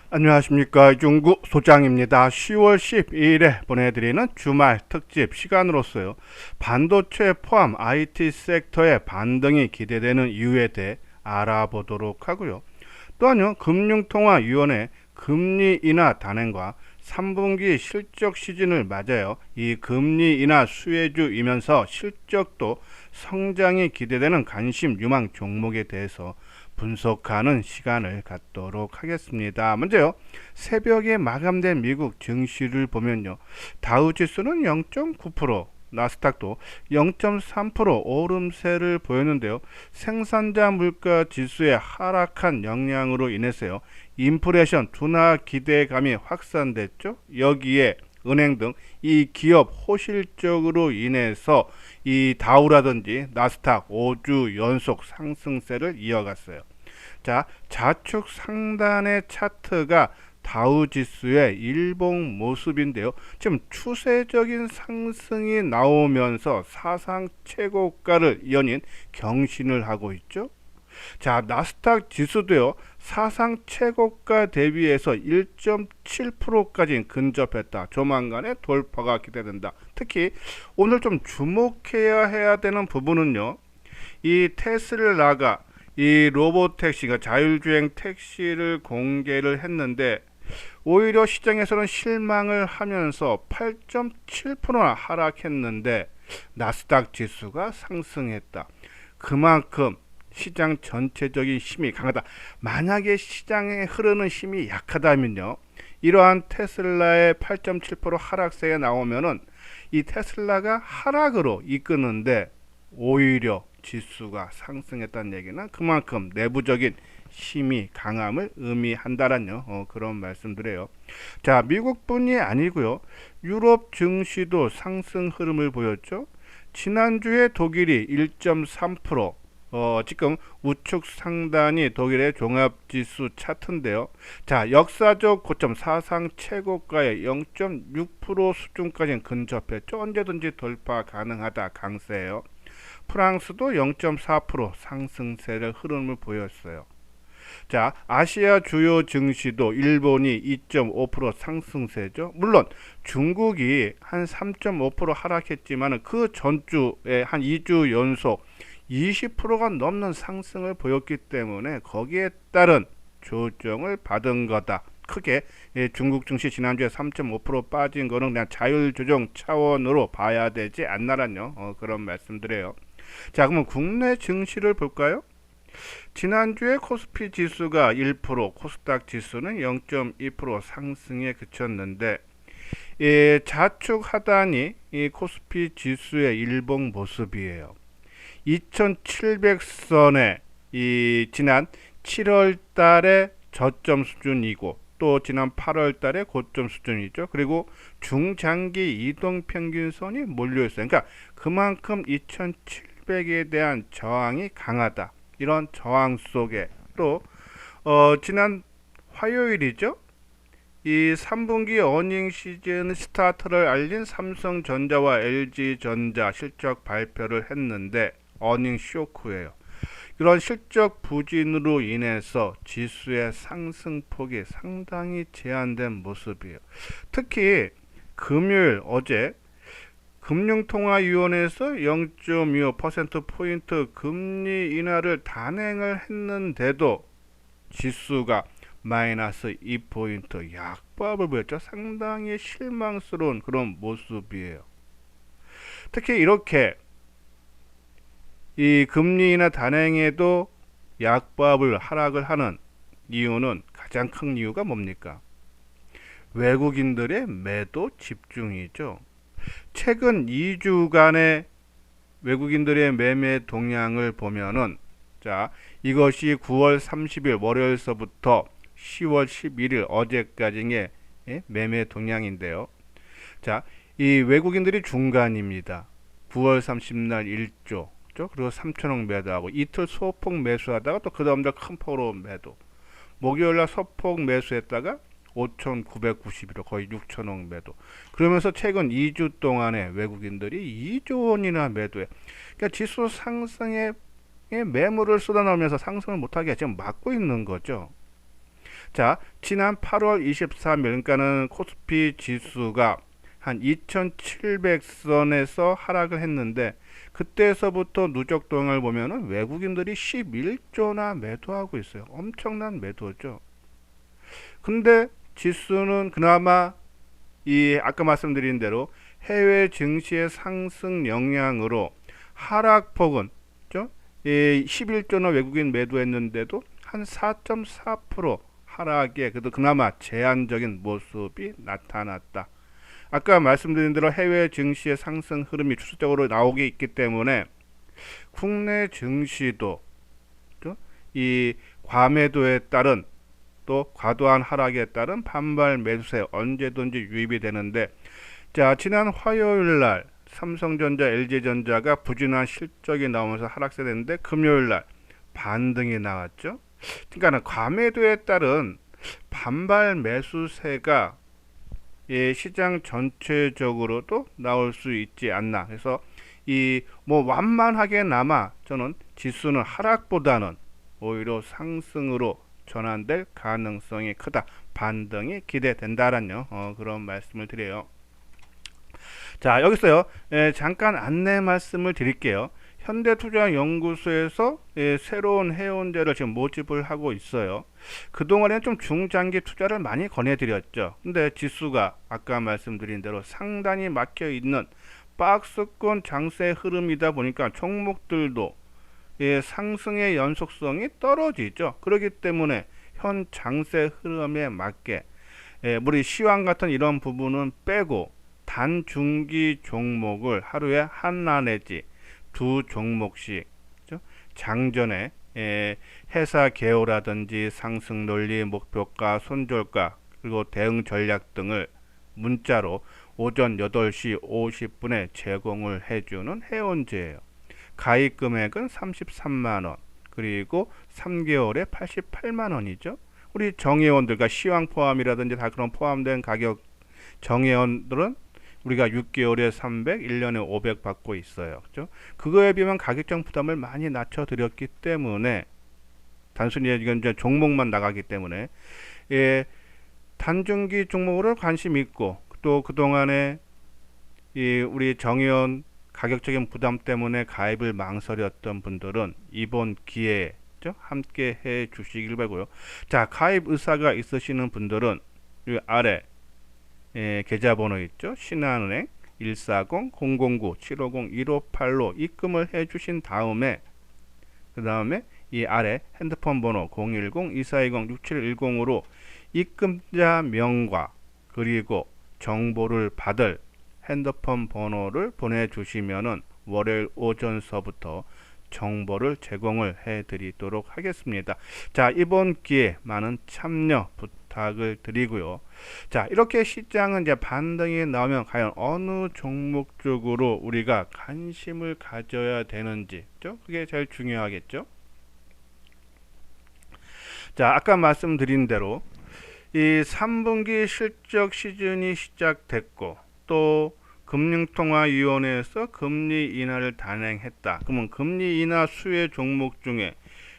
안녕하십니까, 중구 소장입니다. 10월 12일에 보내드리는 주말 특집 시간으로서요, 반도체 포함 IT 섹터의 반등이 기대되는 이유에 대해 알아보도록 하고요. 또한요, 금융통화위원회 금리 인하 단행과 3분기 실적 시즌을 맞아요. 이 금리 인하 수혜주이면서 실적도 성장이 기대되는 관심 유망 종목에 대해서 분석하는 시간을 갖도록 하겠습니다. 먼저요, 새벽에 마감된 미국 증시를 보면요, 다우지수는 0.9%, 나스닥도 0.3% 오름세를 보였는데요. 생산자 물가 지수의 하락한 영향으로 인해서요, 인플레이션 둔화 기대감이 확산됐죠. 여기에 은행 등 이 기업 호실적으로 인해서 이 다우라든지 나스닥 5주 연속 상승세를 이어갔어요. 자, 좌측 상단의 차트가 다우 지수의 일봉 모습인데요. 지금 추세적인 상승이 나오면서 사상 최고가를 연인 경신을 하고 있죠. 자, 나스닥 지수도요, 사상 최고가 대비해서 1.7%까지 근접했다. 조만간에 돌파가 기대된다. 특히 오늘 좀 주목해야 해야 되는 부분은요, 이 테슬라가 이 로봇 택시가 자율주행 택시를 공개를 했는데, 오히려 시장에서는 실망을 하면서 8.7%나 하락했는데 나스닥 지수가 상승했다. 그만큼 시장 전체적인 힘이 강하다. 만약에 시장에 흐르는 힘이 약하다면요, 이러한 테슬라의 8.7% 하락세에 나오면은 이 테슬라가 하락으로 이끄는데 오히려 지수가 상승했다는 얘기는 그만큼 내부적인 힘이 강함을 의미한다라는 그런 말씀드려요. 자, 미국뿐이 아니고요, 유럽 증시도 상승 흐름을 보였죠. 지난주에 독일이 1.3%, 지금 우측 상단이 독일의 종합지수 차트인데요. 자, 역사적 고점 사상 최고가의 0.6% 수준까지 근접했죠. 언제든지 돌파 가능하다 강세예요. 프랑스도 0.4% 상승세를 흐름을 보였어요. 자, 아시아 주요 증시도 일본이 2.5% 상승세죠. 물론 중국이 한 3.5% 하락했지만 그 전주에 한 2주 연속 20%가 넘는 상승을 보였기 때문에 거기에 따른 조정을 받은 거다. 크게 중국 증시 지난주에 3.5% 빠진 거는 그냥 자율조정 차원으로 봐야 되지 않나라뇨. 그런 말씀드려요. 자, 그러면 국내 증시를 볼까요? 지난주에 코스피 지수가 1%, 코스닥 지수는 0.2% 상승에 그쳤는데, 좌측 하단이 이 코스피 지수의 일봉 모습이에요. 2700선에 이 지난 7월 달에 저점 수준이고, 또 지난 8월 달에 고점 수준이죠. 그리고 중장기 이동 평균선이 몰려 있어요. 그러니까 그만큼 2700에 대한 저항이 강하다. 이런 저항 속에 또 지난 화요일이죠. 이 3분기 어닝 시즌 스타트를 알린 삼성전자와 LG전자 실적 발표를 했는데 어닝 쇼크예요. 이런 실적 부진으로 인해서 지수의 상승폭이 상당히 제한된 모습이에요. 특히 금요일 어제 금융통화위원회에서 0.25%포인트 금리 인하를 단행을 했는데도 지수가 마이너스 2포인트 약보합을 보였죠. 상당히 실망스러운 그런 모습이에요. 특히 이렇게 이 금리 인하 단행에도 약보합을 하락을 하는 이유는, 가장 큰 이유가 뭡니까? 외국인들의 매도 집중이죠. 최근 2주간의 외국인들의 매매 동향을 보면은, 자, 이것이 9월 30일 월요일서부터 10월 11일 어제까지의 매매 동향인데요. 자, 이 외국인들이 중간입니다. 9월 30날 1조, 그리고 3천억 매도하고 이틀 소폭 매수하다가 또 그 다음날 큰 폭으로 매도. 목요일날 소폭 매수했다가 5,991억, 거의 6천억 매도. 그러면서 최근 2주 동안에 외국인들이 2조 원이나 매도해. 그러니까 지수 상승에 매물을 쏟아넣으면서 상승을 못하게 지금 막고 있는 거죠. 자, 지난 8월 23일, 그러니까는 코스피 지수가 한 2700선에서 하락을 했는데, 그때서부터 누적 동향을 보면은 외국인들이 11조나 매도하고 있어요. 엄청난 매도죠. 근데 지수는 그나마 이 아까 말씀드린 대로 해외 증시의 상승 영향으로 하락폭은 11조나 외국인 매도했는데도 한 4.4% 하락에 그래도 그나마 제한적인 모습이 나타났다. 아까 말씀드린 대로 해외 증시의 상승 흐름이 추세적으로 나오게 있기 때문에 국내 증시도 이 과매도에 따른 또 과도한 하락에 따른 반발 매수세 언제든지 유입이 되는데, 자, 지난 화요일 날 삼성전자, LG전자가 부진한 실적이 나오면서 하락세 됐는데 금요일 날 반등이 나왔죠. 그러니까 과매도에 따른 반발 매수세가 시장 전체적으로도 나올 수 있지 않나. 그래서 이 뭐 완만하게나마 저는 지수는 하락보다는 오히려 상승으로 전환될 가능성이 크다. 반등이 기대된다라는 그런 말씀을 드려요. 자, 여기서요. 잠깐 안내 말씀을 드릴게요. 현대투자연구소에서 새로운 회원제를 지금 모집을 하고 있어요. 그동안에는 좀 중장기 투자를 많이 권해드렸죠. 근데 지수가 아까 말씀드린 대로 상단이 막혀 있는 박스권 장세 흐름이다 보니까 종목들도 상승의 연속성이 떨어지죠. 그렇기 때문에 현 장세 흐름에 맞게 우리 시황 같은 이런 부분은 빼고 단중기 종목을 하루에 하나 내지 두 종목씩 장전에 회사 개요라든지 상승 논리, 목표가, 손절가, 그리고 대응 전략 등을 문자로 오전 8시 50분에 제공을 해주는 회원제예요. 가입 금액은 33만원, 그리고 3개월에 88만원이죠. 우리 정회원들과 시황 포함이라든지 다 그런 포함된 가격, 정회원들은 우리가 6개월에 300, 1년에 500 받고 있어요. 그죠? 그거에 비하면 가격적 부담을 많이 낮춰드렸기 때문에, 단순히 이건 이제 종목만 나가기 때문에, 단중기 종목으로 관심 있고, 또 그동안에 우리 정의원 가격적인 부담 때문에 가입을 망설였던 분들은 이번 기회에 함께 해 주시길 바라고요. 자, 가입 의사가 있으시는 분들은 이 아래 계좌번호 있죠. 신한은행 140-009-750-158로 입금을 해 주신 다음에, 그 다음에 이 아래 핸드폰 번호 010-2420-6710으로 입금자 명과 그리고 정보를 받을 핸드폰 번호를 보내주시면은 월요일 오전서부터 정보를 제공을 해드리도록 하겠습니다. 자, 이번 기회에 많은 참여 부탁을 드리고요. 자, 이렇게 시장은 이제 반등이 나오면 과연 어느 종목 쪽으로 우리가 관심을 가져야 되는지, 그게 제일 중요하겠죠. 자, 아까 말씀드린 대로 이 3분기 실적 시즌이 시작됐고, 또 금융통화위원회에서 금리 인하를 단행했다. 그러면 금리 인하 수혜 종목 중에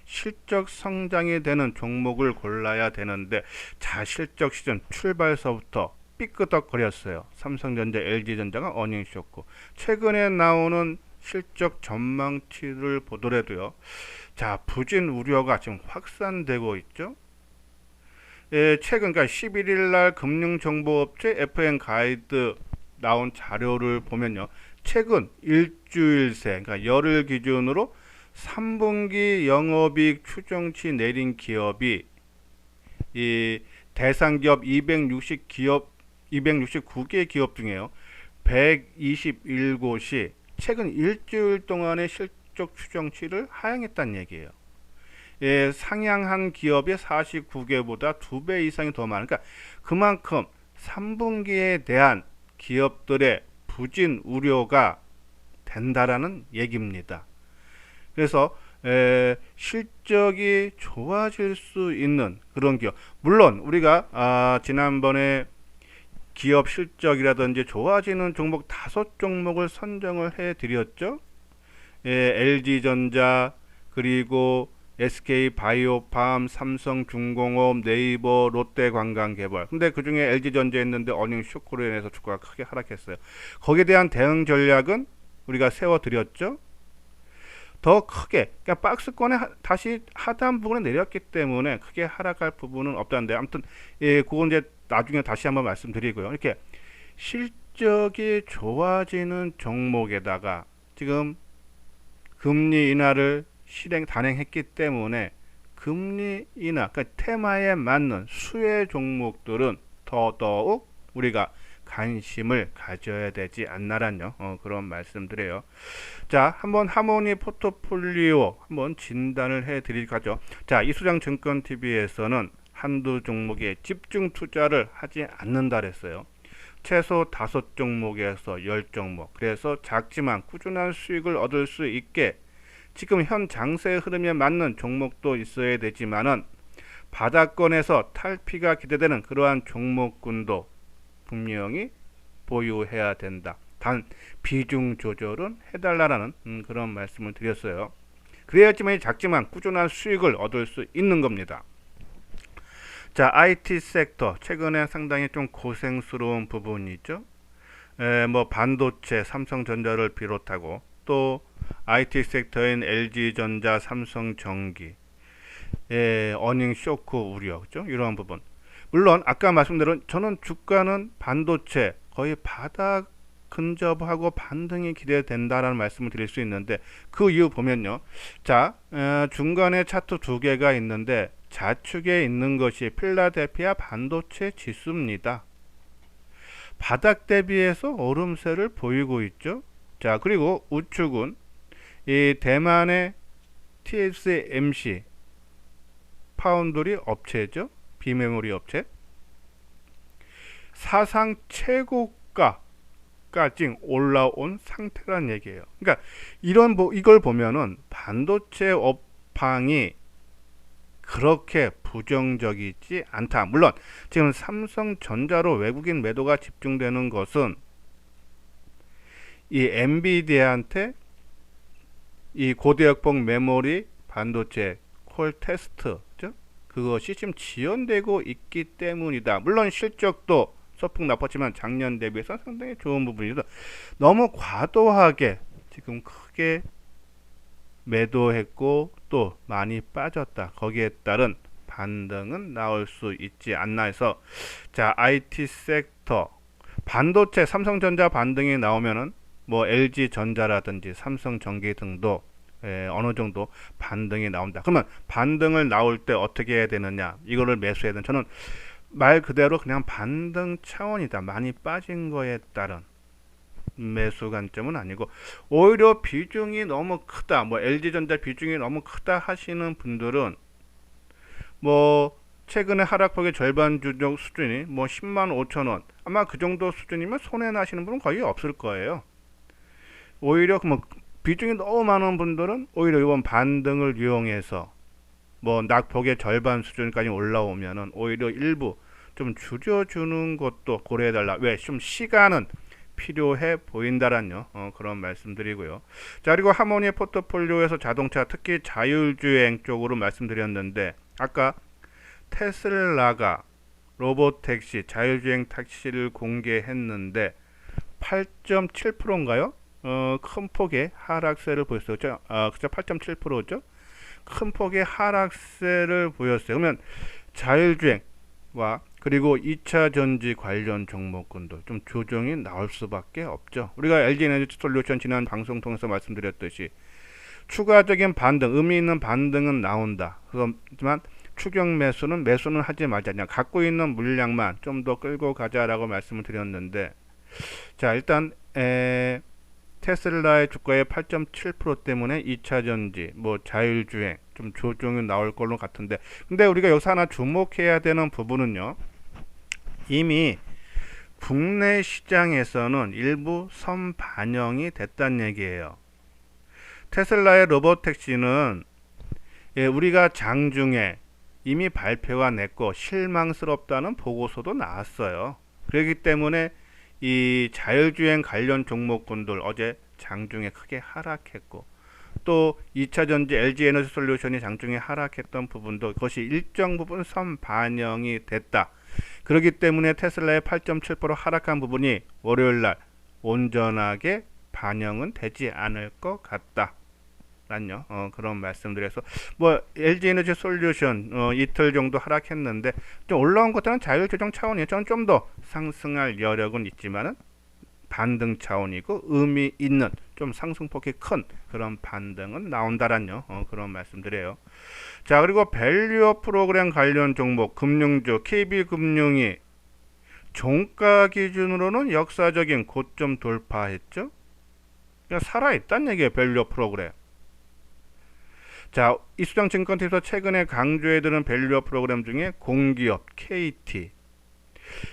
실적 성장이 되는 종목을 골라야 되는데, 자, 실적 시즌 출발서부터 삐끄덕거렸어요. 삼성전자, LG전자가 어닝쇼고, 최근에 나오는 실적 전망치를 보더라도요, 자, 부진 우려가 지금 확산되고 있죠. 최근, 그러니까 11일 날 금융정보업체 FN 가이드 나온 자료를 보면요, 최근 일주일 새, 그러니까 열흘 기준으로 3분기 영업이익 추정치 내린 기업이 이 대상 기업 269개 기업 중에요, 121곳이 최근 일주일 동안의 실적 추정치를 하향했다는 얘기예요. 상향한 기업이 49개보다 2배 이상이 더 많으니까, 그만큼 3분기에 대한 기업들의 부진 우려가 된다라는 얘기입니다. 그래서 실적이 좋아질 수 있는 그런 기업, 물론 우리가 지난번에 기업 실적이라든지 좋아지는 종목 5종목을 선정을 해 드렸죠. LG전자, 그리고 SK바이오팜, 삼성중공업, 네이버, 롯데관광개발. 근데 그중에 LG전자 했는데 어닝 쇼크로 인해서 주가가 크게 하락했어요. 거기에 대한 대응 전략은 우리가 세워드렸죠. 더 크게, 그러니까 박스권에 다시 하단 부분에 내렸기 때문에 크게 하락할 부분은 없다는데, 아무튼 예, 그건 이제 나중에 다시 한번 말씀드리고요. 이렇게 실적이 좋아지는 종목에다가 지금 금리 인하를 단행했기 때문에 금리 인하, 그러니까 테마에 맞는 수혜 종목들은 더더욱 우리가 관심을 가져야 되지 않나란요. 그런 말씀드려요. 자, 한번 하모니 포트폴리오 한번 진단을 해 드릴까죠. 자, 이수장 증권 TV에서는 한두 종목에 집중 투자를 하지 않는다 그랬어요. 최소 5종목에서 10종목. 그래서 작지만 꾸준한 수익을 얻을 수 있게 지금 현 장세의 흐름에 맞는 종목도 있어야 되지만은 바닥권에서 탈피가 기대되는 그러한 종목군도 분명히 보유해야 된다. 단 비중 조절은 해달라는 그런 말씀을 드렸어요. 그래야지만 작지만 꾸준한 수익을 얻을 수 있는 겁니다. 자, IT 섹터 최근에 상당히 좀 고생스러운 부분이 있죠. 뭐 반도체, 삼성전자를 비롯하고 또 IT 섹터인 LG전자, 삼성전기, 어닝 쇼크 우려, 그죠? 이러한 부분. 물론 아까 말씀드린 저는 주가는 반도체 거의 바닥 근접하고 반등이 기대된다라는 말씀을 드릴 수 있는데 그 이유 보면요. 자, 중간에 차트 두 개가 있는데 좌측에 있는 것이 필라델피아 반도체 지수입니다. 바닥 대비해서 오름세를 보이고 있죠. 자, 그리고 우측은 이 대만의 TSMC 파운드리 업체죠. 비메모리 업체. 사상 최고가까지 올라온 상태란 얘기예요. 그러니까 이걸 보면은 반도체 업황이 그렇게 부정적이지 않다. 물론 지금 삼성전자로 외국인 매도가 집중되는 것은 이 엔비디아한테 이 고대역폭 메모리 반도체 콜 테스트 그것이 지금 지연되고 있기 때문이다. 물론 실적도 소폭 나빴지만 작년 대비해서 상당히 좋은 부분이다. 너무 과도하게 지금 크게 매도했고 또 많이 빠졌다. 거기에 따른 반등은 나올 수 있지 않나 해서 자, IT 섹터 반도체 삼성전자 반등이 나오면은 뭐 LG전자라든지 삼성전기 등도 어느 정도 반등이 나온다. 그러면 반등을 나올 때 어떻게 해야 되느냐? 이거를 매수해야 되는. 저는 말 그대로 그냥 반등 차원이다. 많이 빠진 거에 따른 매수 관점은 아니고 오히려 비중이 너무 크다. 뭐 LG전자 비중이 너무 크다 하시는 분들은 뭐 최근에 하락폭의 절반 주정 수준이 뭐 10만 5천 원 아마 그 정도 수준이면 손해 나시는 분은 거의 없을 거예요. 오히려 뭐 비중이 너무 많은 분들은 오히려 이번 반등을 이용해서 뭐 낙폭의 절반 수준까지 올라오면은 오히려 일부 좀 줄여주는 것도 고려해달라. 왜? 좀 시간은 필요해 보인다란요. 그런 말씀드리고요. 자, 그리고 하모니 포트폴리오에서 자동차 특히 자율주행 쪽으로 말씀드렸는데 아까 테슬라가 로보택시 자율주행 택시를 공개했는데 8.7%인가요? 큰 폭의 하락세를 보였어요. 그죠? 그죠? 8.7%죠? 큰 폭의 하락세를 보였어요. 그러면 자율주행과 그리고 2차 전지 관련 종목군도 좀 조정이 나올 수밖에 없죠. 우리가 LG에너지 솔루션 지난 방송 통해서 말씀드렸듯이 추가적인 반등, 의미 있는 반등은 나온다. 그렇지만 추경 매수는 하지 말자. 그냥 갖고 있는 물량만 좀 더 끌고 가자라고 말씀을 드렸는데 자, 일단 테슬라의 주가의 8.7% 때문에 2차 전지, 뭐 자율주행 좀 조정이 나올 걸로 같은데 근데 우리가 여기서 하나 주목해야 되는 부분은요. 이미 국내 시장에서는 일부 선반영이 됐다는 얘기예요. 테슬라의 로보택시는 우리가 장중에 이미 발표가 냈고 실망스럽다는 보고서도 나왔어요. 그렇기 때문에 이 자율주행 관련 종목군들 어제 장중에 크게 하락했고 또 2차전지 LG에너지솔루션이 장중에 하락했던 부분도 그것이 일정 부분 선반영이 됐다. 그렇기 때문에 테슬라의 8.7% 하락한 부분이 월요일날 온전하게 반영은 되지 않을 것 같다. 란요. 그런 말씀드려서 뭐 LG에너지솔루션 이틀 정도 하락했는데 좀 올라온 것들은 자율조정 차원이에요. 저는 좀 더 상승할 여력은 있지만은 반등 차원이고 의미 있는 좀 상승폭이 큰 그런 반등은 나온다란요. 그런 말씀드려요. 자, 그리고 밸류업 프로그램 관련 종목 금융주 KB금융이 종가 기준으로는 역사적인 고점 돌파했죠. 그냥 살아있다는 얘기예요. 밸류업 프로그램. 자, 이수장 증권팀에서 최근에 강조해드는 밸류업 프로그램 중에 공기업 KT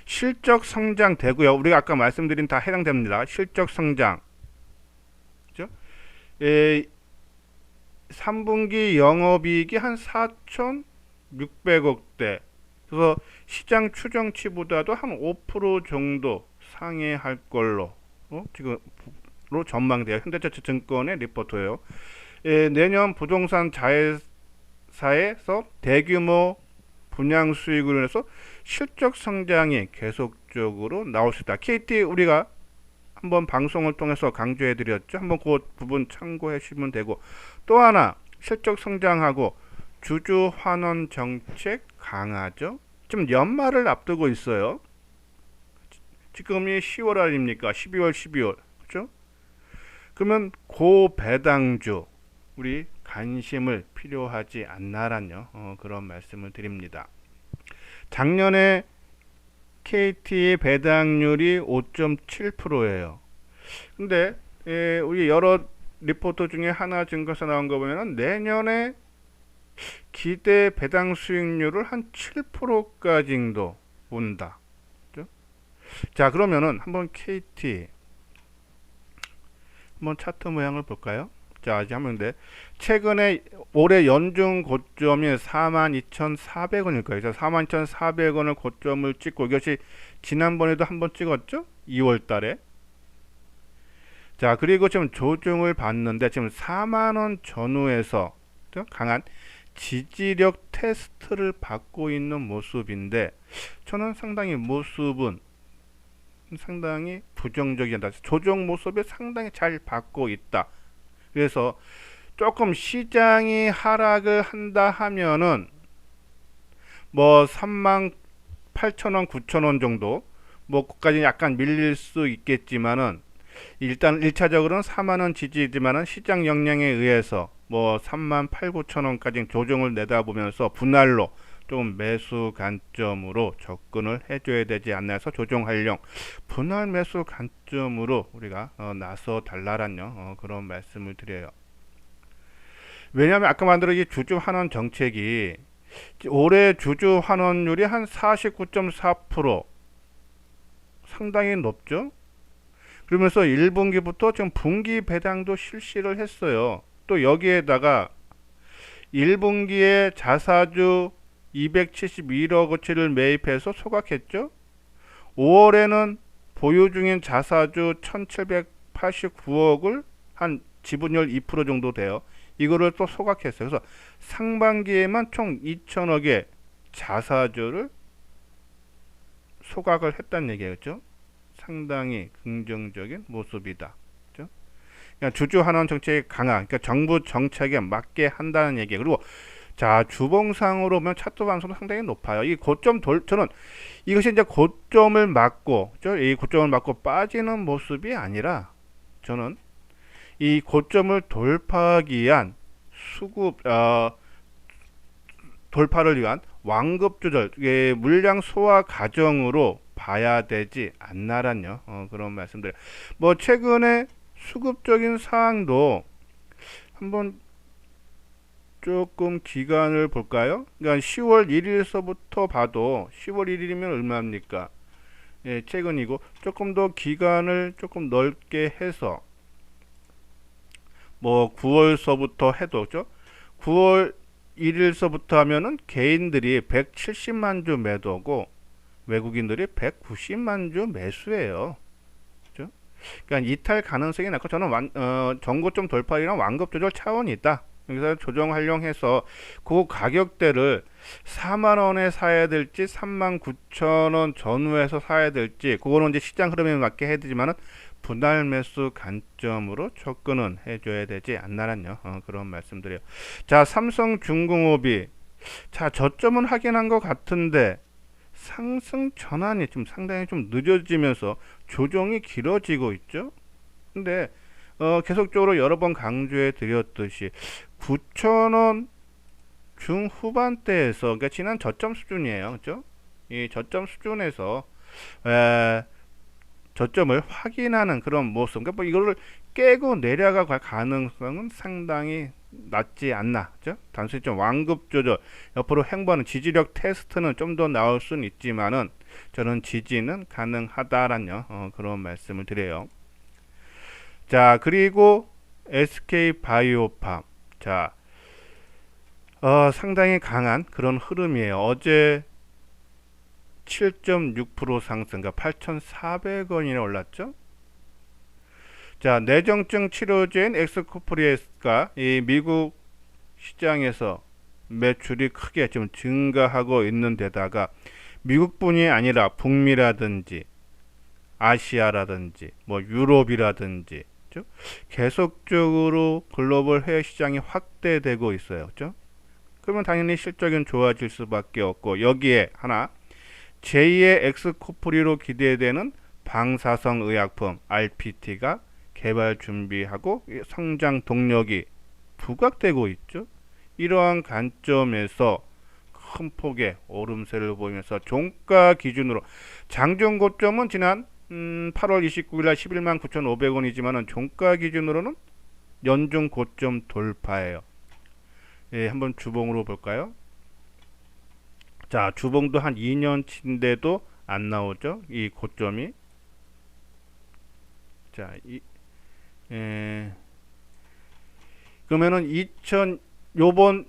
실적 성장 되고요. 우리가 아까 말씀드린 다 해당됩니다. 실적 성장. 그죠? 3분기 영업이익이 한 4,600억대. 그래서 시장 추정치보다도 한 5% 정도 상회할 걸로 지금로 전망돼요. 현대차증권의 리포트예요. 내년 부동산 자회사에서 대규모 분양 수익으로 인해서 실적 성장이 계속적으로 나올 수 있다. KT 우리가 한번 방송을 통해서 강조해 드렸죠. 한번 그 부분 참고해 주시면 되고, 또 하나 실적 성장하고 주주 환원 정책 강화죠. 지금 연말을 앞두고 있어요. 지금이 10월 아닙니까? 12월 12월 그렇죠? 그러면 고배당주 우리 관심을 필요하지 않나란요. 그런 말씀을 드립니다. 작년에 KT의 배당률이 5.7%예요. 근데 우리 여러 리포트 중에 하나증권에서 나온 거 보면은 내년에 기대 배당 수익률을 한 7%까지 정도 본다. 그렇죠? 자, 그러면은 한번 KT 한번 차트 모양을 볼까요? 자, 이제 하면 돼. 최근에 올해 연중 고점이 42,400원일 거예요. 42,400원을 고점을 찍고, 이것이 지난번에도 한번 찍었죠? 2월 달에. 자, 그리고 지금 조정을 받는데 지금 4만원 전후에서 강한 지지력 테스트를 받고 있는 모습인데, 저는 상당히 모습은 상당히 부정적이다. 조정 모습이 상당히 잘 받고 있다. 그래서 조금 시장이 하락을 한다 하면은 뭐 38,000원, 9,000원 정도 뭐 거기까지 약간 밀릴 수 있겠지만은 일단 1차적으로는 4만원 지지이지만은 시장 역량에 의해서 뭐 38,000, 9,000원까지 조정을 내다보면서 분할로 좀 매수 관점으로 접근을 해줘야 되지 않나 해서 조정활용 분할 매수 관점으로 우리가 나서 달라란요. 그런 말씀을 드려요. 왜냐하면 아까 만들어진 주주 환원 정책이 올해 주주 환원율이 한 49.4% 상당히 높죠. 그러면서 1분기부터 지금 분기 배당도 실시를 했어요. 또 여기에다가 1분기에 자사주 271억어치를 매입해서 소각했죠. 5월에는 보유 중인 자사주 1789억을 한 지분율 2% 정도 돼요. 이거를 또 소각했어요. 그래서 상반기에만 총 2천억의 자사주를 소각을 했다는 얘기겠죠. 상당히 긍정적인 모습이다. 그렇죠? 그러니까 주주 환원 정책이 강한, 그러니까 정부 정책에 맞게 한다는 얘기. 그리고 자, 주봉상으로 보면 차트 방송도 상당히 높아요. 이 고점 저는 이것이 이제 고점을 맞고, 그렇죠? 이 고점을 맞고 빠지는 모습이 아니라, 저는 이 고점을 돌파하기 위한 돌파를 위한 완급 조절, 물량 소화 과정으로 봐야 되지 않나란요. 그런 말씀드려요. 뭐 최근에 수급적인 사항도 한번 조금 기간을 볼까요? 그러니까 10월 1일서부터 봐도 10월 1일이면 얼마입니까? 예, 최근이고 조금 더 기간을 조금 넓게 해서 뭐 9월서부터 해도 그죠? 9월 1일서부터 하면은 개인들이 170만 주 매도고 외국인들이 190만 주 매수예요. 그죠? 그러니까 이탈 가능성이 낮고 저는 전고점 돌파이랑 완급 조절 차원이 있다. 여기서 조정 활용해서 그 가격대를 4만 원에 사야 될지 3만 9천 원 전후에서 사야 될지 그거는 이제 시장 흐름에 맞게 해야 되지만은 분할 매수 관점으로 접근은 해줘야 되지 않나란요. 그런 말씀드려요. 자, 삼성중공업이 자 저점은 확인한 것 같은데 상승 전환이 좀 상당히 좀 늦어지면서 조정이 길어지고 있죠. 근데 계속적으로 여러 번 강조해 드렸듯이 9,000원 중후반대에서 그러니까 지난 저점 수준이에요. 그죠? 이 저점 수준에서 에, 저점을 확인하는 그런 모습. 그러니까 뭐 이거를 깨고 내려갈 가능성은 상당히 낮지 않나. 그죠? 단순히 좀 완급 조절, 옆으로 행보하는 지지력 테스트는 좀 더 나올 수는 있지만은 저는 지지는 가능하다라는 그런 말씀을 드려요. 자, 그리고 SK바이오팜. 자, 상당히 강한 그런 흐름이에요. 어제 7.6% 상승, 그러니까 8,400원이나 올랐죠. 자, 내정증 치료제인 엑스코프리스가 이 미국 시장에서 매출이 크게 좀 증가하고 있는 데다가 미국뿐이 아니라 북미라든지 아시아라든지 뭐 유럽이라든지 그렇죠? 계속적으로 글로벌 해외 시장이 확대되고 있어요. 그렇죠? 그러면 당연히 실적은 좋아질 수밖에 없고 여기에 하나 제2의 엑스코프리로 기대되는 방사성 의약품 RPT가 개발 준비하고 성장 동력이 부각되고 있죠. 이러한 관점에서 큰 폭의 오름세를 보이면서 종가 기준으로 장중 고점은 지난 8월 29일 날 11만 9,500원이지만은 종가 기준으로는 연중 고점 돌파예요. 예, 한번 주봉으로 볼까요? 자, 주봉도 한 2년치인데도 안 나오죠. 이 고점이. 자, 그러면은 요번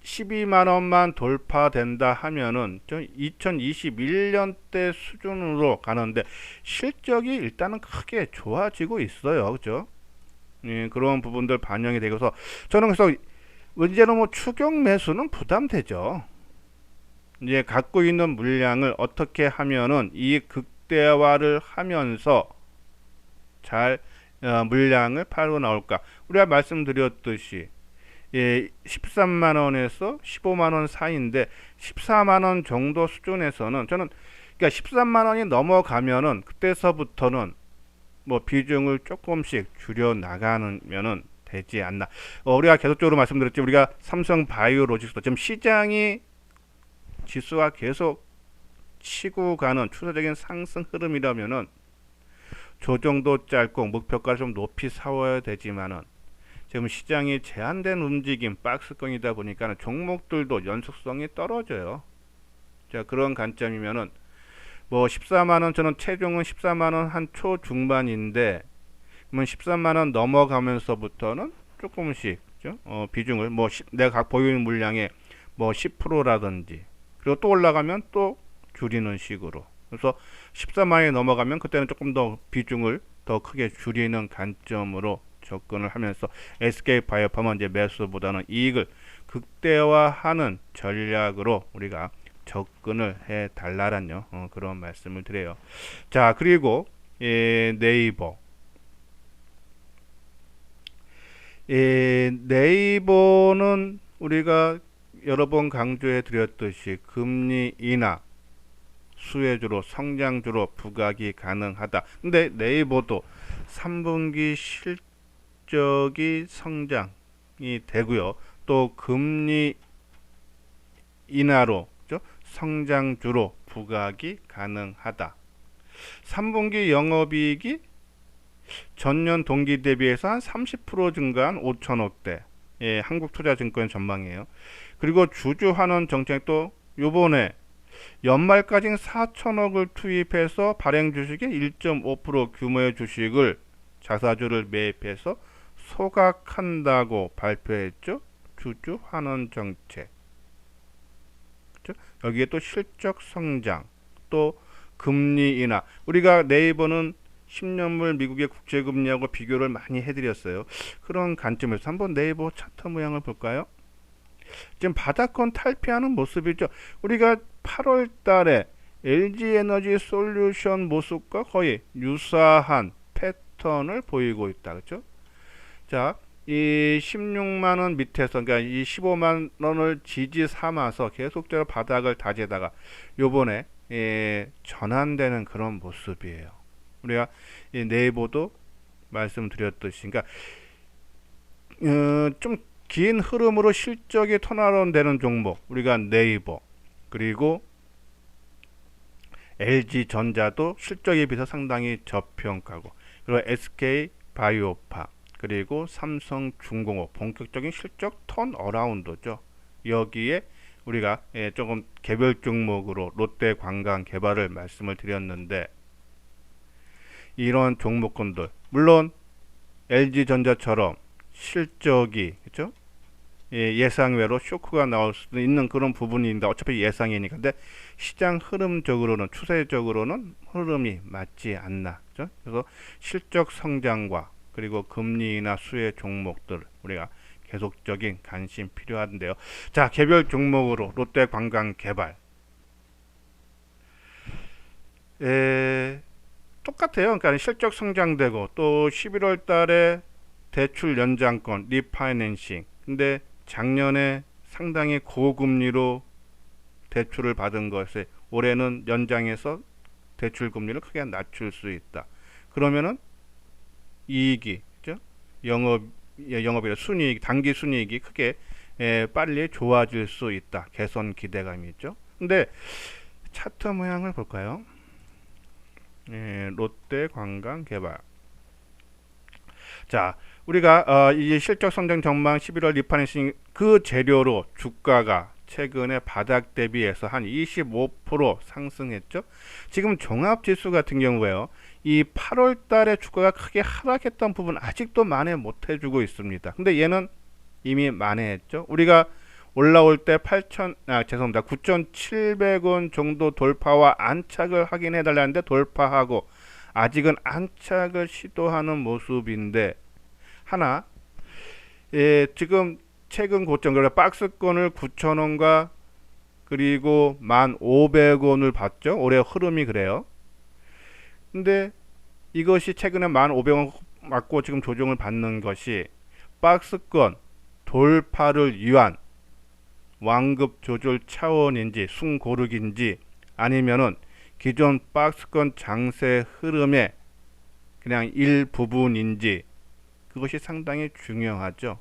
12만 원만 돌파된다 하면은 2021년대 수준으로 가는데 실적이 일단은 크게 좋아지고 있어요. 그죠? 예, 그런 부분들 반영이 되고서 저는 그래서 이제는 뭐 추격 매수는 부담되죠. 이제 갖고 있는 물량을 어떻게 하면은 이 극대화를 하면서 잘 물량을 팔고 나올까? 우리가 말씀드렸듯이 예, 13만 원에서 15만 원 사이인데 14만 원 정도 수준에서는 저는 그러니까 13만 원이 넘어가면은 그때서부터는 뭐 비중을 조금씩 줄여 나가면은 되지 않나. 우리가 계속적으로 말씀드렸지 우리가 삼성 바이오로직스도 지금 시장이 지수가 계속 치고 가는 추세적인 상승 흐름이라면은 조정도 짧고 목표가를 좀 높이 세워야 되지만은 지금 시장이 제한된 움직임 박스권이다 보니까 종목들도 연속성이 떨어져요. 자, 그런 관점이면은 뭐 14만원 저는 최종은 14만원 한 초중반인데 그러면 13만원 넘어가면서부터는 조금씩 그죠? 비중을 뭐 내가 보유는 물량의 뭐 10%라든지 그리고 또 올라가면 또 줄이는 식으로 그래서 14만원이 넘어가면 그때는 조금 더 비중을 더 크게 줄이는 관점으로 접근을 하면서 SK바이오팜은 이제 매수보다는 이익을 극대화하는 전략으로 우리가 접근을 해 달라란요. 그런 말씀을 드려요. 자, 그리고 네이버. 네이버는 우리가 여러 번 강조해 드렸듯이 금리 인하 수혜주로 성장주로 부각이 가능하다. 근데 네이버도 3분기 실적이 성장이 되고요. 또 금리 인하로 그죠? 성장주로 부각이 가능하다. 3분기 영업이익이 전년 동기 대비해서 한 30% 증가한 5천억대. 예, 한국투자증권 전망이에요. 그리고 주주환원 정책도 요번에 연말까지 4천억을 투입해서 발행 주식의 1.5% 규모의 주식을 자사주를 매입해서 소각한다고 발표했죠. 주주 환원 정책. 그렇죠? 여기에 또 실적 성장, 또 금리 인하. 우리가 네이버는 10년물 미국의 국제금리하고 비교를 많이 해드렸어요. 그런 관점에서 한번 네이버 차트 모양을 볼까요? 지금 바닥권 탈피하는 모습이죠. 우리가 8월 달에 LG에너지 솔루션 모습과 거의 유사한 패턴을 보이고 있다. 그렇죠? 자, 이 16만원 밑에서, 그러니까 이 15만원을 지지 삼아서 계속적으로 바닥을 다지다가 요번에 전환되는 그런 모습이에요. 우리가 이 네이버도 말씀드렸듯이, 그러니까 좀 긴 흐름으로 실적이 턴어라운드 되는 종목, 우리가 네이버, 그리고 LG전자도 실적에 비해서 상당히 저평가고, 그리고 SK바이오파, 그리고 삼성중공업 본격적인 실적 턴어라운드죠. 여기에 우리가 조금 개별 종목으로 롯데관광개발을 말씀을 드렸는데, 이런 종목군들, 물론 LG전자처럼 실적이, 그렇죠? 예상외로 쇼크가 나올 수도 있는 그런 부분인데, 어차피 예상이니까. 근데 시장 흐름적으로는, 추세적으로는 흐름이 맞지 않나, 그렇죠? 그래서 실적 성장과 그리고 금리나 수혜 종목들 우리가 계속적인 관심 필요한데요. 자, 개별 종목으로 롯데관광개발 똑같아요. 그러니까 실적 성장되고 또 11월 달에 대출 연장권 리파이낸싱, 근데 작년에 상당히 고금리로 대출을 받은 것에 올해는 연장해서 대출 금리를 크게 낮출 수 있다. 그러면은 이익이, 그죠? 영업이라 순이익, 단기 순이익이 크게 빨리 좋아질 수 있다. 개선 기대감이 있죠. 근데 차트 모양을 볼까요? 롯데관광개발. 자, 우리가 이 실적 성장 전망 11월 리파이낸싱 그 재료로 주가가 최근에 바닥 대비해서 한 25% 상승했죠. 지금 종합지수 같은 경우에요, 이 8월 달에 주가가 크게 하락했던 부분 아직도 만회 못 해주고 있습니다. 근데 얘는 이미 만회했죠. 우리가 올라올 때 9,700원 정도 돌파와 안착을 확인해 달라는데 돌파하고 아직은 안착을 시도하는 모습인데, 하나 지금 최근 고점, 그러니까 박스권을 9,000원과 그리고 1,500원을 봤죠. 올해 흐름이 그래요. 근데 이것이 최근에 1,500원 맞고 지금 조정을 받는 것이 박스권 돌파를 위한 완급 조절 차원인지 숨고르기인지, 아니면은 기존 박스권 장세 흐름의 그냥 일부분인지, 그것이 상당히 중요하죠.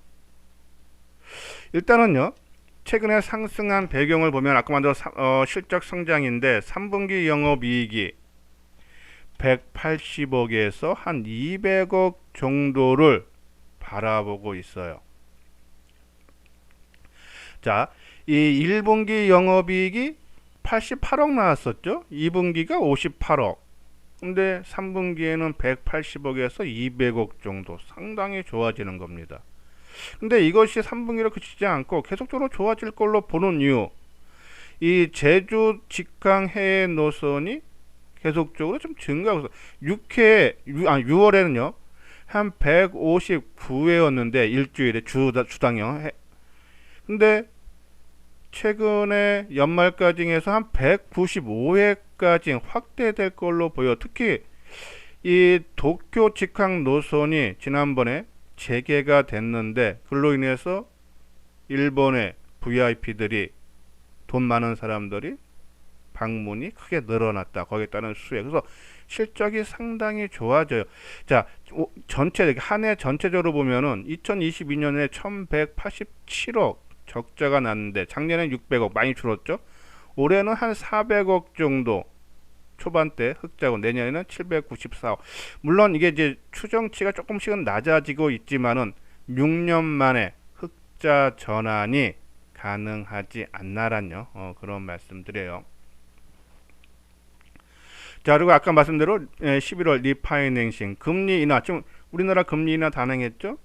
일단은요, 최근에 상승한 배경을 보면 아까 만든 실적 성장인데 3분기 영업이익이 180억에서 한 200억 정도를 바라보고 있어요. 자, 이 1분기 영업이익이 88억 나왔었죠. 2분기가 58억. 근데 3분기에는 180억에서 200억 정도, 상당히 좋아지는 겁니다. 근데 이것이 3분기로 그치지 않고 계속적으로 좋아질 걸로 보는 이유, 이 제주 직항 해외 노선이 계속적으로 좀 증가하고, 6월에는요 한 159회였는데 일주일에 주당요. 근데 최근에 연말까지 해서 한 195회까지 확대될 걸로 보여. 특히 이 도쿄 직항 노선이 지난번에 재개가 됐는데, 그로 인해서 일본의 VIP들이, 돈 많은 사람들이 방문이 크게 늘어났다. 거기에 따른 수혜. 그래서 실적이 상당히 좋아져요. 자, 전체 한 해 전체적으로 보면은 2022년에 1187억 적자가 났는데 작년에 600억, 많이 줄었죠. 올해는 한 400억 정도 초반대 흑자고, 내년에는 794억. 물론 이게 이제 추정치가 조금씩은 낮아지고 있지만은 6년 만에 흑자 전환이 가능하지 않나란요. 그런 말씀드려요. 자, 그리고 아까 말씀대로 11월 리파이낸싱 금리 인하, 지금 우리나라 금리 인하 단행했죠.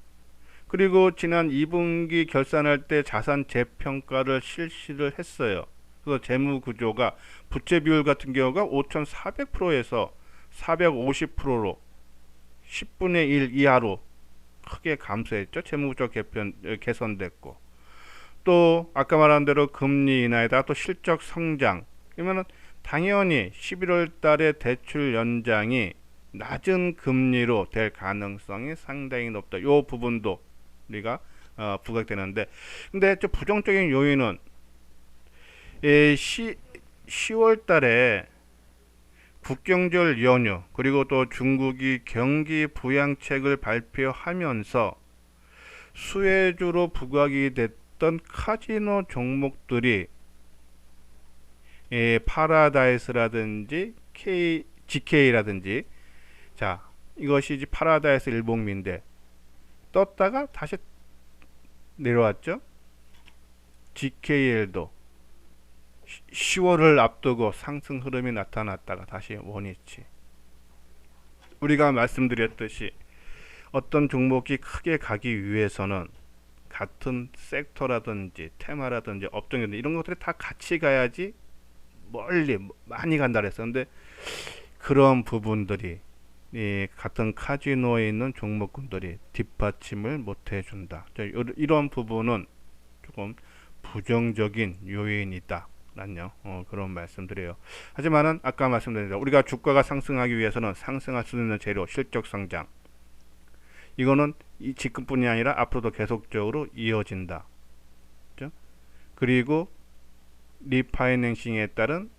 그리고 지난 2분기 결산할 때 자산 재평가를 실시를 했어요. 그래서 재무 구조가 부채 비율 같은 경우가 5,400%에서 450%로 10분의 1 이하로 크게 감소했죠. 재무구조 개선됐고, 또 아까 말한 대로 금리 인하에다가 또 실적 성장, 그러면은 당연히 11월 달에 대출 연장이 낮은 금리로 될 가능성이 상당히 높다. 이 부분도 우리가 부각되는데, 근데 저 부정적인 요인은 10월 달에 국경절 연휴, 그리고 또 중국이 경기 부양책을 발표하면서 수혜주로 부각이 됐던 카지노 종목들이 파라다이스라든지 GK라든지, 자, 이것이 이제 파라다이스 일봉미인데 떴다가 다시 내려왔죠. GKL도 10월을 앞두고 상승 흐름이 나타났다가 다시 원위치. 우리가 말씀드렸듯이 어떤 종목이 크게 가기 위해서는 같은 섹터라든지 테마라든지 업종이라든지 이런 것들이 다 같이 가야지 멀리 많이 간다 그랬었는데, 그런 부분들이 이 같은 카지노에 있는 종목군들이 뒷받침을 못 해준다. 이런 부분은 조금 부정적인 요인이다 라는 그런 말씀드려요. 하지만은 아까 말씀드린 대로 우리가 주가가 상승하기 위해서는 상승할 수 있는 재료 실적 성장, 이거는 이 지금뿐이 아니라 앞으로도 계속적으로 이어진다. 그렇죠? 그리고 리파이낸싱에 따른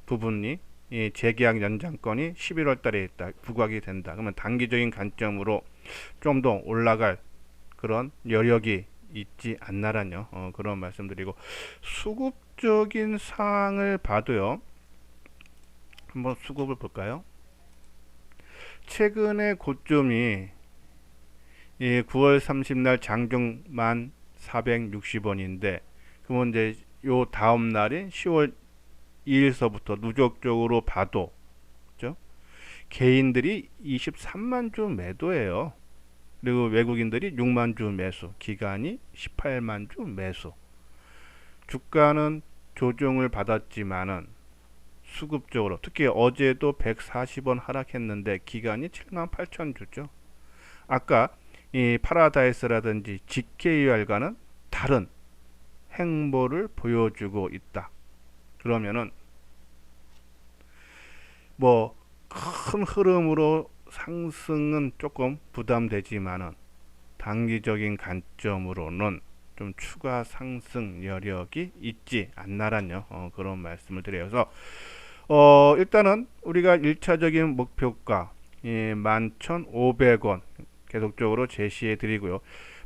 부분이 이 재계약 연장권이 11월 달에 있다, 부각이 된다. 그러면 단기적인 관점으로 좀 더 올라갈 그런 여력이 있지 않나라뇨. 그런 말씀드리고, 수급적인 사항을 봐도요. 한번 수급을 볼까요? 최근에 고점이 9월 30날 장중 1460원인데, 그러면 이제 요 다음 날인 10월 2일서부터 누적적으로 봐도, 그죠? 개인들이 23만 주 매도예요. 그리고 외국인들이 6만 주 매수, 기간이 18만 주 매수. 주가는 조정을 받았지만은 수급적으로, 특히 어제도 140원 하락했는데 기간이 7만 8천 주죠. 아까 이 파라다이스라든지 GKR과는 다른 행보를 보여주고 있다. 그러면은 뭐 큰 흐름으로 상승은 조금 부담되지만은 단기적인 관점으로는 좀 추가 상승 여력이 있지 않나라뇨. 그런 말씀을 드려서 일단은 우리가 1차적인 목표가 11,500원 계속적으로 제시해 드리고요.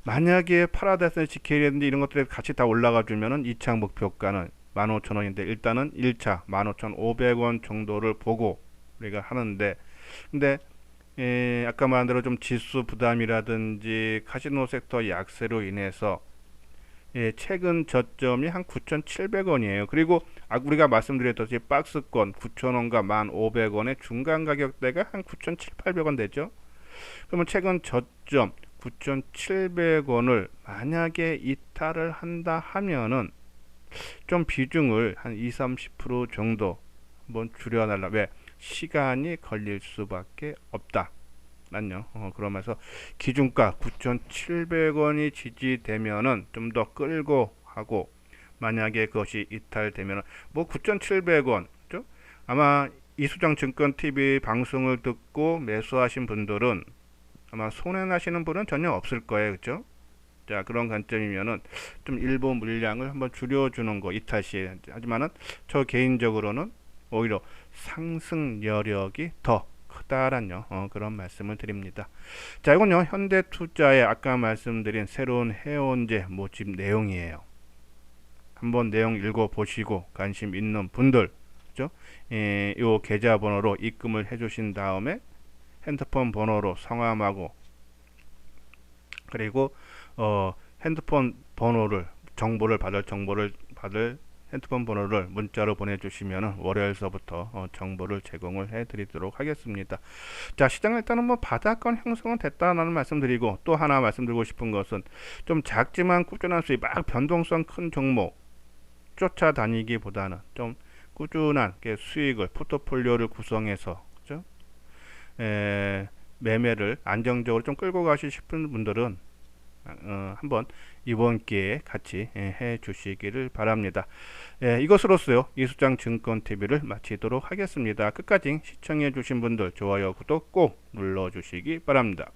만약에 파라다이스 GK라든지 이런 것들이 같이 다 올라가 주면은 2차 목표가는 15,000원인데 일단은 1차 15,500원 정도를 보고 우리가 하는데, 근데 아까 말한 대로 좀 지수 부담이라든지 카지노 섹터 약세로 인해서 최근 저점이 한 9,700원이에요. 그리고 우리가 말씀드렸듯이 박스권 9,000원과 1,500원의 중간 가격대가 한 9,700원 되죠. 그러면 최근 저점 9,700원을 만약에 이탈을 한다 하면은 좀 비중을 한 20-30% 정도 한번 줄여달라. 왜? 시간이 걸릴 수밖에 없다. 란요. 그러면서 기준가 9,700원이 지지되면은 좀 더 끌고 하고, 만약에 그것이 이탈되면은 뭐 9,700원, 그죠? 아마 이수정 증권 TV 방송을 듣고 매수하신 분들은 아마 손해 나시는 분은 전혀 없을 거예요, 그죠? 자, 그런 관점이면은 좀 일부 물량을 한번 줄여주는 거, 이탈 시에. 하지만은 저 개인적으로는 오히려 상승 여력이 더 크다라는 그런 말씀을 드립니다. 자, 이건요 현대투자의 아까 말씀드린 새로운 해운제 모집 내용이에요. 한번 내용 읽어보시고 관심 있는 분들, 그죠? 요 계좌번호로 입금을 해주신 다음에 핸드폰 번호로 성함하고, 그리고 핸드폰 번호를 정보를 받을 핸드폰 번호를 문자로 보내주시면 월요일서부터 정보를 제공을 해드리도록 하겠습니다. 자, 시장 일단은 뭐 바닥권 형성은 됐다는 말씀드리고, 또 하나 말씀드리고 싶은 것은 좀 작지만 꾸준한 수익, 막 변동성 큰 종목 쫓아다니기보다는 좀 꾸준한 수익을 포트폴리오를 구성해서, 그죠? 매매를 안정적으로 좀 끌고 가시고 싶은 분들은 한번 이번 기회에 같이 해 주시기를 바랍니다. 이것으로서요 이수장 증권 TV를 마치도록 하겠습니다. 끝까지 시청해 주신 분들 좋아요 구독 꼭 눌러 주시기 바랍니다.